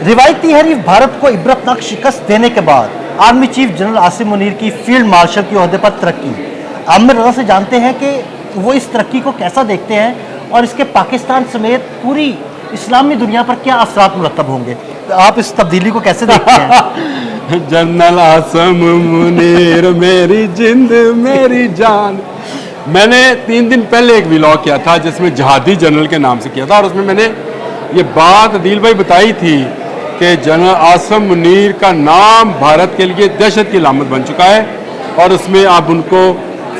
रिवायती हरीफ भारत को इबरतनाक शिकस्त देने के बाद army chief general Asim Munir की फील्ड मार्शल के ओहदे पर तरक्की। आमिर रज़ा से जानते हैं कि वो इस तरक्की को कैसा देखते हैं और इसके पाकिस्तान समेत पूरी इस्लामी दुनिया पर क्या असरात मुरतब होंगे। आप इस तब्दीली को कैसे देखते हैं? जनरल आसिम मुनीर मेरी जिंद मेरी जान। मैंने 3 दिन पहले एक व्लॉग किया था जिसमें जहादी जनरल के नाम से किया था, और उसमें मैंने ये बात अदील भाई बताई थी कि जनरल आसिम मुनीर का नाम भारत के लिए दहशत की अलामत बन चुका है, और उसमें अब उनको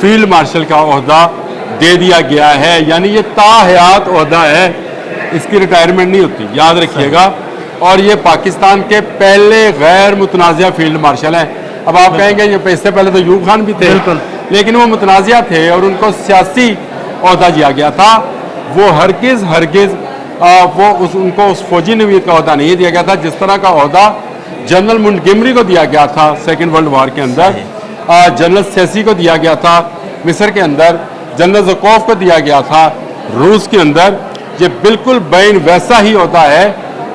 फील्ड मार्शल का ओहदा दे दिया गया है। यानी ये ताहयात ओहदा है, इसकी रिटायरमेंट नहीं होती, याद रखिएगा। और ये पाकिस्तान के पहले गैर मुतनाज़िया फील्ड मार्शल हैं। अब आप कहेंगे ये इससे पहले तो यूब खान भी थे, लेकिन वो मुतनाज़िया थे और उनको सियासी ओहदा दिया गया था। वो हरगिज़ उनको उस फौजी नवीद का ओहदा नहीं दिया गया था जिस तरह का ओहदा जनरल मुंटगमरी को दिया गया था सेकेंड वर्ल्ड वार के अंदर, जनरल सेसी को दिया गया था मिस्र के अंदर, जनरल ज़कोफ को दिया गया था रूस के अंदर। ये बिल्कुल बैन वैसा ही होता है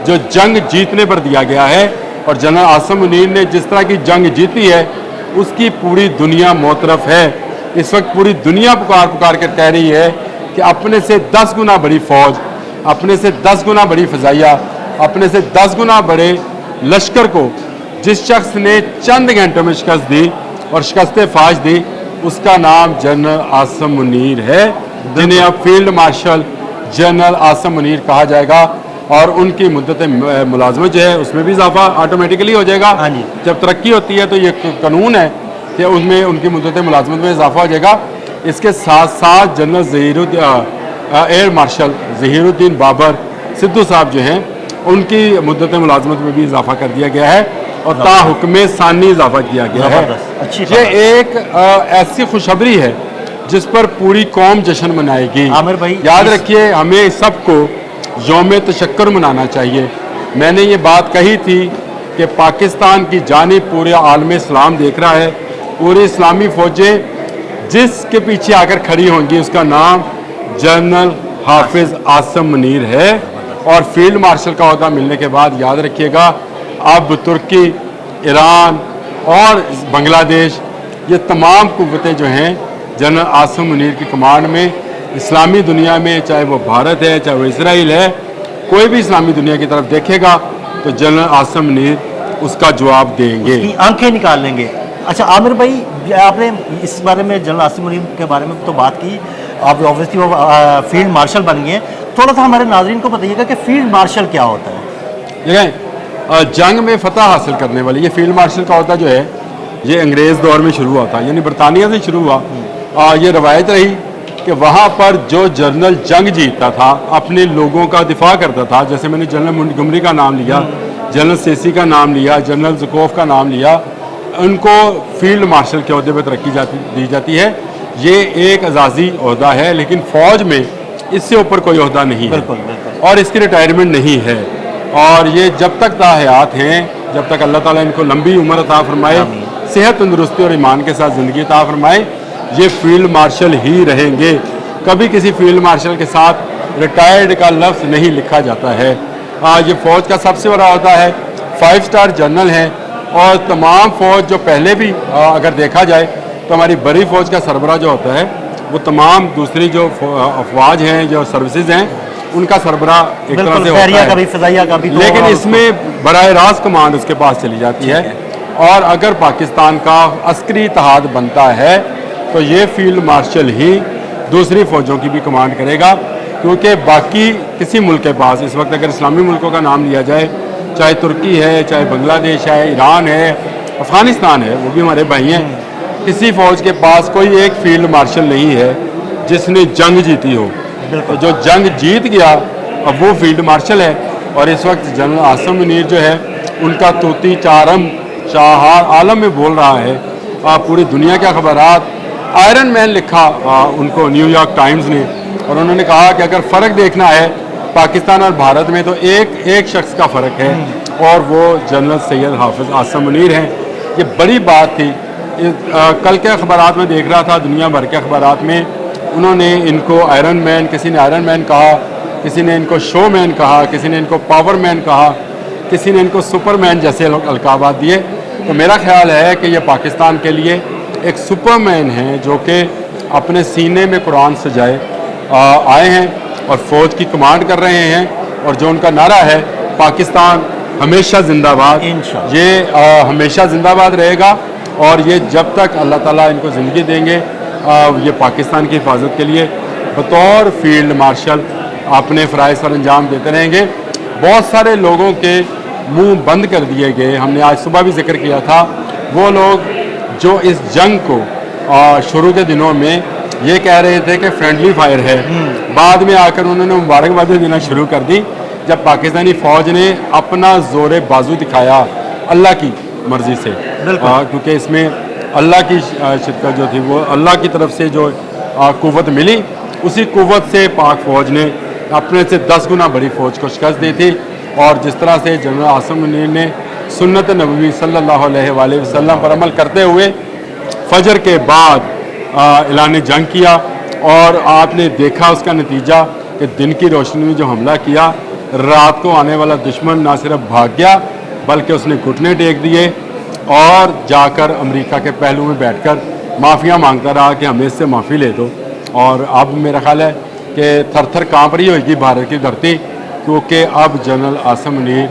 जो जंग जीतने पर दिया गया है, और जनरल आसिम मुनीर ने जिस तरह की जंग जीती है उसकी पूरी दुनिया मोतरफ है। इस वक्त पूरी दुनिया पुकार कर कह रही है कि अपने से 10 गुना बड़ी फौज, अपने से 10 गुना बड़ी फ़ज़ाइया, अपने से 10 गुना बड़े लश्कर को जिस शख्स ने चंद घंटों में शिकस्त दी और शिकस्त फाश दी, उसका नाम जनरल आसिम मुनीर है, जिन्हें अब field marshal general Asim Munir कहा जाएगा। और उनकी मुद्दत मुलाजमत जो है उसमें भी इजाफा ऑटोमेटिकली हो जाएगा। जब तरक्की होती है तो ये कानून है कि उसमें उनकी मुद्दत मुलाजमत में इजाफा हो जाएगा। इसके साथ साथ general air marshal Zaheeruddin Babar Sidhu sahab जो हैं उनकी मुद्दत मुलाजमत में भी इजाफा कर दिया गया है, और ताहुक्म सानी इजाफा किया गया है। ये एक ऐसी खुशखबरी है जिस पर पूरी कौम जश्न मनाएगी। आमिर भाई याद रखिए, हमें सबको यौम तशक्कुर मनाना चाहिए। मैंने ये बात कही थी कि पाकिस्तान की जानिब पूरे आलम इस्लाम देख रहा है, पूरी इस्लामी फ़ौजें जिसके पीछे आकर खड़ी होंगी उसका नाम जनरल हाफिज़ आसिम मुनीर है। और फील्ड मार्शल का ओहदा मिलने के बाद याद रखिएगा, अब तुर्की, ईरान और बांग्लादेश, ये तमाम कुव्वतें जो हैं जनरल आसिम मुनीर की कमांड में इस्लामी दुनिया में, चाहे वो भारत है चाहे वो इसराइल है, कोई भी इस्लामी दुनिया की तरफ देखेगा तो जनरल आसिम मुनीर उसका जवाब देंगे, आंखें निकाल लेंगे। अच्छा आमिर भाई, आपने इस बारे में जनरल आसिम मुनीर के बारे में तो बात की, आप ऑब्वियसली वो फील्ड मार्शल बन गए हैं। थोड़ा सा हमारे नाज़रीन को बताइएगा कि फील्ड मार्शल क्या होता है। देखें, जंग में फतह हासिल करने वाली ये फील्ड मार्शल का होता जो है, ये अंग्रेज़ दौर में शुरू हुआ था, यानी बरतानिया से शुरू हुआ। ये रवायत रही कि वहाँ पर जो जनरल जंग जीतता था अपने लोगों का दिफा करता था, जैसे मैंने जनरल मुंटगमरी का नाम लिया, जनरल सेसी का नाम लिया, जनरल ज़कोफ का नाम लिया, उनको फील्ड मार्शल के ओहदे पर तरक्की दी जाती है। ये एक एजाज़ी ओहदा है, लेकिन फ़ौज में इससे ऊपर कोई ओहदा नहीं है और इसकी रिटायरमेंट नहीं है। और ये जब तक ताहयात हैं, जब तक अल्लाह ताला इनको लंबी उम्र अता फरमाए, सेहत तंदुरुस्ती और ईमान के साथ ज़िंदगी अता फरमाए, ये फील्ड मार्शल ही रहेंगे। कभी किसी फील्ड मार्शल के साथ रिटायर्ड का लफ्ज़ नहीं लिखा जाता है। ये फ़ौज का सबसे बड़ा ओहदा है, 5 स्टार जनरल हैं, और तमाम फ़ौज जो पहले भी अगर देखा जाए तो हमारी बड़ी फ़ौज का सरबराह जो होता है वो तमाम दूसरी जो अफवाज हैं, जो सर्विसेज हैं, उनका सरबराह एक तरह से होता है, लेकिन इसमें बराह रास्त कमांड उसके पास चली जाती है। और अगर पाकिस्तान का अस्करी इत्तेहाद बनता है तो ये फील्ड मार्शल ही दूसरी फ़ौजों की भी कमांड करेगा, क्योंकि बाकी किसी मुल्क के पास इस वक्त अगर इस्लामी मुल्कों का नाम लिया जाए, चाहे तुर्की है, चाहे बांग्लादेश है, ईरान है, अफ़गानिस्तान है, वो भी हमारे भाई हैं, किसी फ़ौज के पास कोई एक फील्ड मार्शल नहीं है जिसने जंग जीती हो। तो जो जंग जीत गया अब वो फील्ड मार्शल है। और इस वक्त जनरल आसिम मुनीर जो है उनका तोती चारम चाहार आलम में बोल रहा है, पूरी दुनिया के अखबारात। आयरन मैन लिखा उनको न्यूयॉर्क टाइम्स ने, और उन्होंने कहा कि अगर फ़र्क देखना है पाकिस्तान और भारत में तो एक शख्स का फ़र्क है, और वो जनरल सैयद हाफिज़ आसिम मुनीर हैं। ये बड़ी बात थी। कल के अखबारात में देख रहा था, दुनिया भर के अखबारात में उन्होंने इनको आयरन मैन, किसी ने आयरन मैन कहा, किसी ने इनको शो मैन कहा, किसी ने इनको पावर मैन कहा। किसी ने इनको सुपरमैन जैसे अलकाबात दिए। तो मेरा ख्याल है कि ये पाकिस्तान के लिए एक सुपरमैन हैं जो कि अपने सीने में कुरान सजाए आए हैं और फ़ौज की कमांड कर रहे हैं, और जो उनका नारा है पाकिस्तान हमेशा जिंदाबाद, इंशाअल्लाह। ये हमेशा जिंदाबाद रहेगा। और ये जब तक अल्लाह ताला इनको ज़िंदगी देंगे ये पाकिस्तान की हिफाजत के लिए बतौर फील्ड मार्शल अपने फ़राइज़ पर अंजाम देते रहेंगे। बहुत सारे लोगों के मुंह बंद कर दिए गए, हमने आज सुबह भी जिक्र किया था, वो लोग जो इस जंग को शुरू के दिनों में ये कह रहे थे कि फ्रेंडली फायर है, बाद में आकर उन्होंने मुबारकबादी देना शुरू कर दी जब पाकिस्तानी फ़ौज ने अपना ज़ोर बाजू दिखाया अल्लाह की मर्ज़ी से, क्योंकि इसमें अल्लाह की शिरकत जो थी वो अल्लाह की तरफ से जो कुव्वत मिली, उसी कुव्वत से पाक फ़ौज ने अपने से 10 गुना बड़ी फ़ौज को शिकस्त दी थी। और जिस तरह से जनरल आसिम मुनीर ने सुन्नत नबवी सल्लल्लाहु अलैहि वसल्लम पर अमल करते हुए फजर के बाद ऐलान जंग किया, और आपने देखा उसका नतीजा कि दिन की रोशनी में जो हमला किया, रात को आने वाला दुश्मन ना सिर्फ भाग गया बल्कि उसने घुटने टेक दिए और जाकर अमेरिका के पहलू में बैठकर माफ़िया मांगता रहा कि हमें इससे माफ़ी ले दो। और अब मेरा ख्याल है कि थर थर काँप रही होगी भारत की धरती, क्योंकि अब जनरल आसिम मुनीर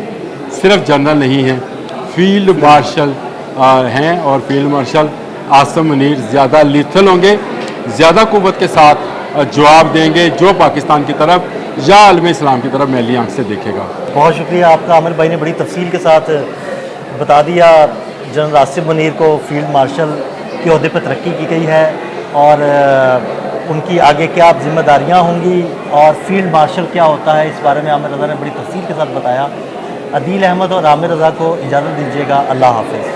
सिर्फ जनरल नहीं हैं, फील्ड मार्शल हैं, और फील्ड मार्शल आसिम मुनीर ज़्यादा लीथल होंगे, ज़्यादा कुव्वत के साथ जवाब देंगे जो पाकिस्तान की तरफ या आलम इस्लाम की तरफ मैली आंख से देखेगा। बहुत शुक्रिया आपका आमिर भाई ने बड़ी तफसील के साथ बता दिया। जनरल आसिम मुनीर को फील्ड मार्शल के ओहदे पर तरक्की की गई है, और उनकी आगे क्या जिम्मेदारियां होंगी और फील्ड मार्शल क्या होता है, इस बारे में आमिर रज़ा ने बड़ी तफसील के साथ बताया। अदील अहमद और आमिर रज़ा को इजाज़त दीजिएगा। अल्लाह हाफ़िज़।